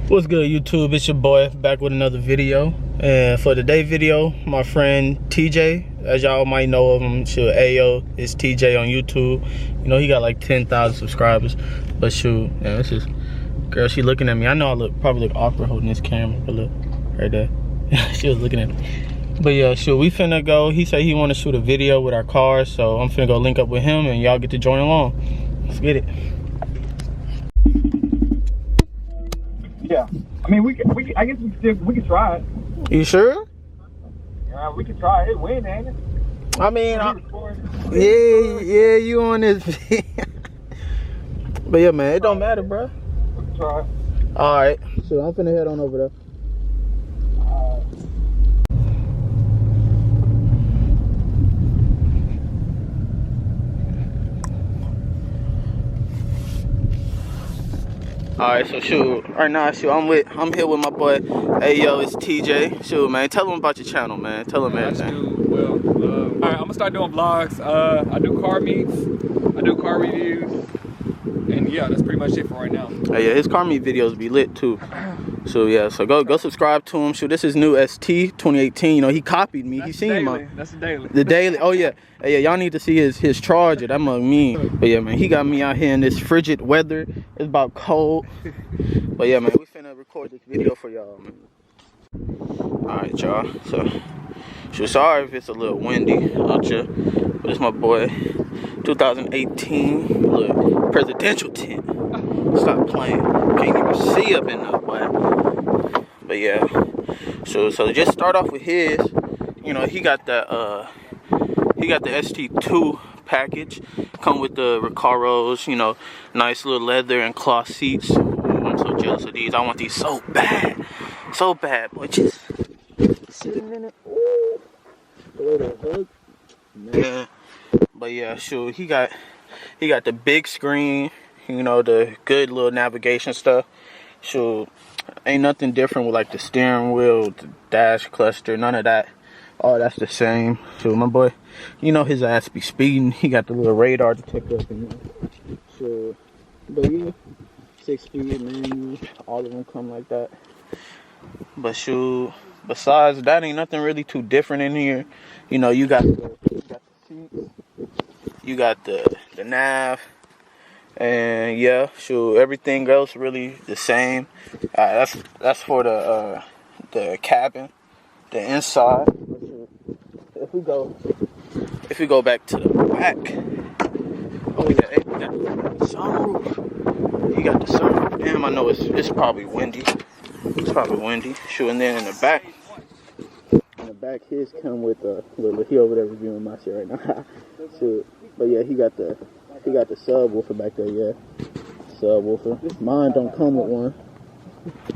What's good, YouTube? It's your boy back with another video. And for today's video, my friend TJ, as y'all might know of him, AyooItsTJ on YouTube. You know, he got like 10,000 subscribers. But shoot, yeah, this is girl, she looking at me. I know I probably look awkward holding this camera, but look, right there. She was looking at me. But yeah, shoot, we finna go. He said he want to shoot a video with our cars, so I'm finna go link up with him and y'all get to join along. Let's get it. Yeah, I mean, I guess we could try it. You sure? Yeah, we could try it. Win, ain't it? I mean, yeah, you on this. But yeah, man, it don't matter, bro. We can try it. All right, so I'm finna head on over there. Alright, so shoot, right now, shoot, I'm here with my boy AyooItsTJ. Shoot, man, tell him about your channel, man. Tell him everything. Well, alright, I'm gonna start doing vlogs. I do car meets, I do car reviews, and yeah, that's pretty much it for right now. Yeah, his car meet videos be lit too. So yeah, so go subscribe to him. Shoot, this is new ST 2018. You know, he copied me. That's he seen my That's the daily. The daily. Oh yeah, yeah. Y'all need to see his charger. That mug mean. But yeah, man, he got me out here in this frigid weather. It's about cold. But yeah, man, we finna record this video for y'all, man. All right, y'all. So sorry if it's a little windy out here, but it's my boy 2018 look presidential tent. Stop playing. Can't even see up in there, boy. But yeah. So just start off with his. You know, he got the ST2 package. Come with the Recaros, you know, nice little leather and cloth seats. I'm so jealous of these. I want these so bad. So bad, boy. Just sitting in it. Ooh. The way they hug. Man. But yeah, sure. He got the big screen. You know, the good little navigation stuff. So ain't nothing different with like the steering wheel, the dash cluster, none of that. Oh, that's the same. So my boy, you know his ass be speeding. He got the little radar detector up in there. So, but yeah, 6-speed manual. All of them come like that. But shoot, besides that, ain't nothing really too different in here. You know, you got the seats, you got the nav. And yeah, sure, everything else really the same. That's for the cabin, the inside. If we go back to the back, oh yeah, we got the sunroof. You got the sunroof. Damn, I know it's probably windy. It's probably windy. Sure, and then in the back, his come with he over there reviewing my shit right now. Sure, but yeah, he got the subwoofer back there, yeah. Subwoofer. Mine don't come with one.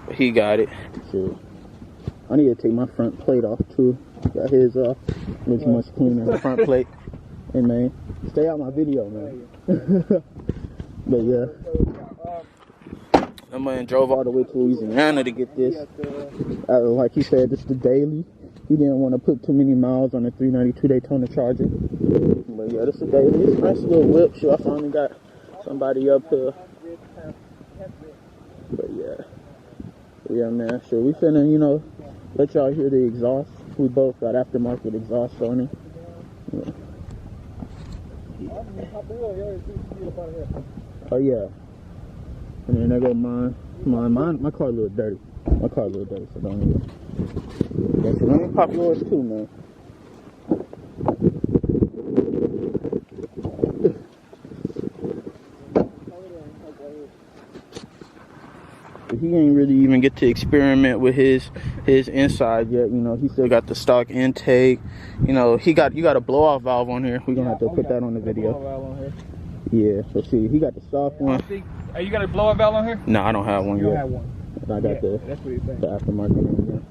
But he got it. Sure. I need to take my front plate off too. Got his off. Looks much cleaner than the front plate. Hey man, stay out my video, man. But yeah. That man drove all the way to Louisiana to get this. Like he said, this is the daily. He didn't want to put too many miles on the 392 Daytona Charger. But yeah, this is a daily. It's a nice little whip. Sure, I finally got somebody up here. But yeah, man. Sure, we finna, you know, let y'all hear the exhaust. We both got aftermarket exhaust on it. Yeah. Oh yeah. And then there go mine. My car a little dirty. So don't even. Yeah, so let me pop yours too, man. He ain't really even get to experiment with his inside yet. You know, he still got the stock intake. You know, you got a blow off valve on here. We're gonna have to put that on the video. Yeah, so see, he got the soft one. Hey, you got a blow off valve on here? No, I don't have one yet. You don't have one. I got the aftermarket one.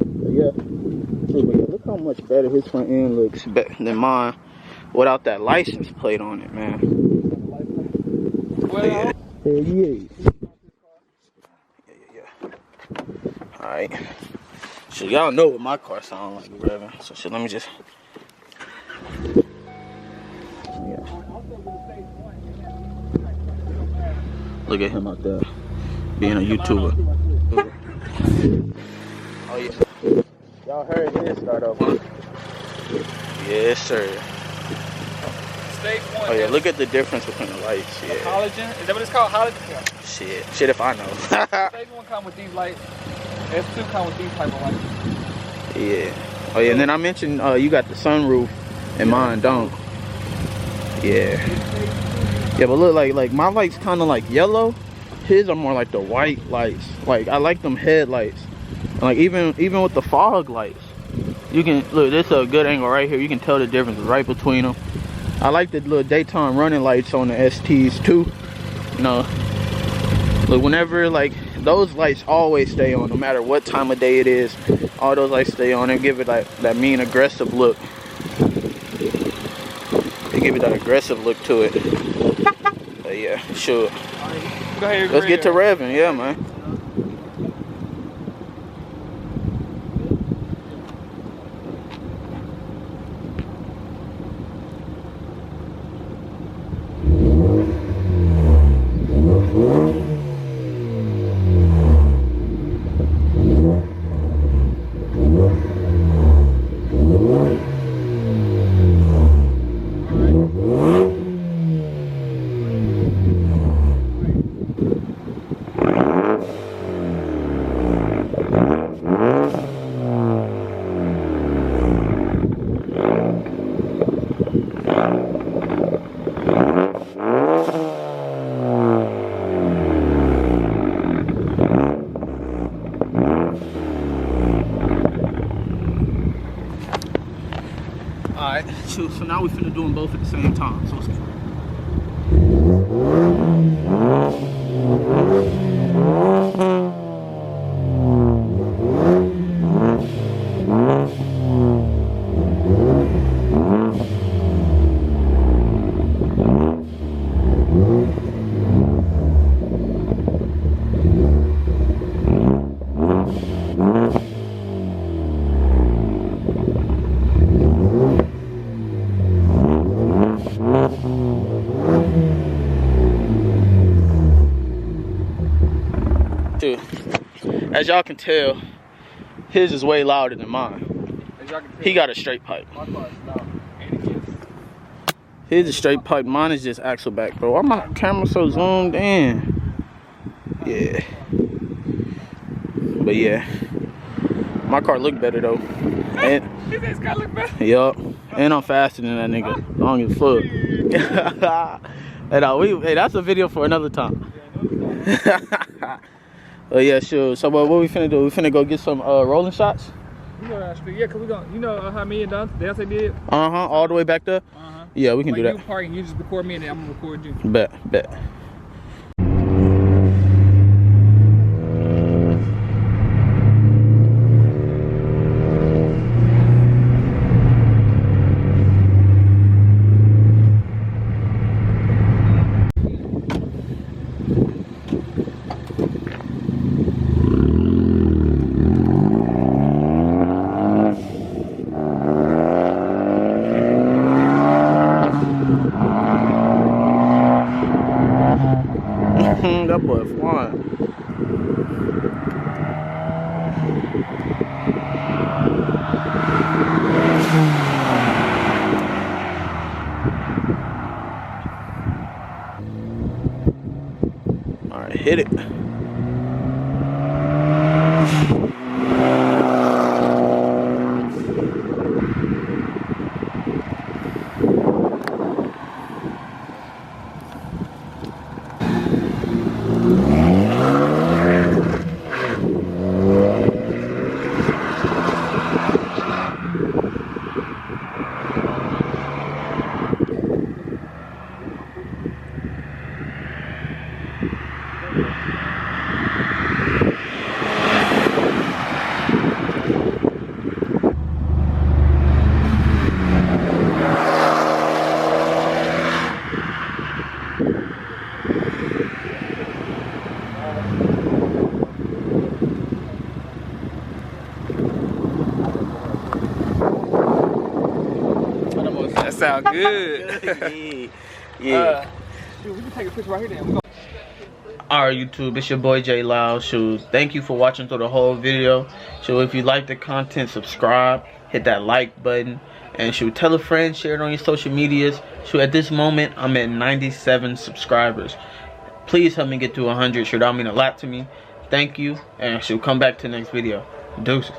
But yeah, look how much better his front end looks than mine without that license plate on it, man. Well, yeah. Alright. So y'all know what my car sound like, whatever. So let me just. Yeah. Look at him out there being a YouTuber. Oh yeah. Y'all heard his start up, huh? Yes, sir. Stage 1. Oh yeah, look at the difference between the lights. Yeah. Halogen? Is that what it's called? Halogen? Yeah. Shit if I know. Stage 1 come with these lights. S2 come with these type of lights. Yeah. Oh yeah, and then I mentioned you got the sunroof and mine don't. Yeah. Yeah, but look, like my lights kind of like yellow. His are more like the white lights. Like I like them headlights. And like even with the fog lights, you can look. This is a good angle right here. You can tell the difference right between them. I like the little daytime running lights on the STs too. You know, look, whenever like those lights always stay on, no matter what time of day it is. All those lights stay on and give it like that mean aggressive look. They give it that aggressive look to it. But yeah, sure. Go ahead, Let's get to revving, yeah, man. Alright, so now we finna do them both at the same time. So let's go. As y'all can tell, his is way louder than mine. He got a straight pipe. My car is loud. And it gets. His is straight pipe. Mine is just axle back, bro. Why my camera so zoomed in? Yeah. But yeah, my car look better though. And His car look better. yup. And I'm faster than that nigga. Long as fuck. Hey, that's a video for another time. Oh yeah, sure. So what we finna do? We finna go get some rolling shots? We go down the street. Yeah, cause we gonna, you know how me and Dante did? All the way back there? Yeah, we can do that. You parking, you just record me and then I'm gonna record you. Bet. That boy flying. All right, hit it. That sound good. Yeah. Dude, we can take a picture right here then. Alright, YouTube, it's your boy J Loud. So thank you for watching through the whole video. So if you like the content, subscribe, hit that like button, and should tell a friend, share it on your social medias. So at this moment, I'm at 97 subscribers. Please help me get to 100. Sure, that'll mean a lot to me. Thank you, and she'll come back to the next video. Deuces.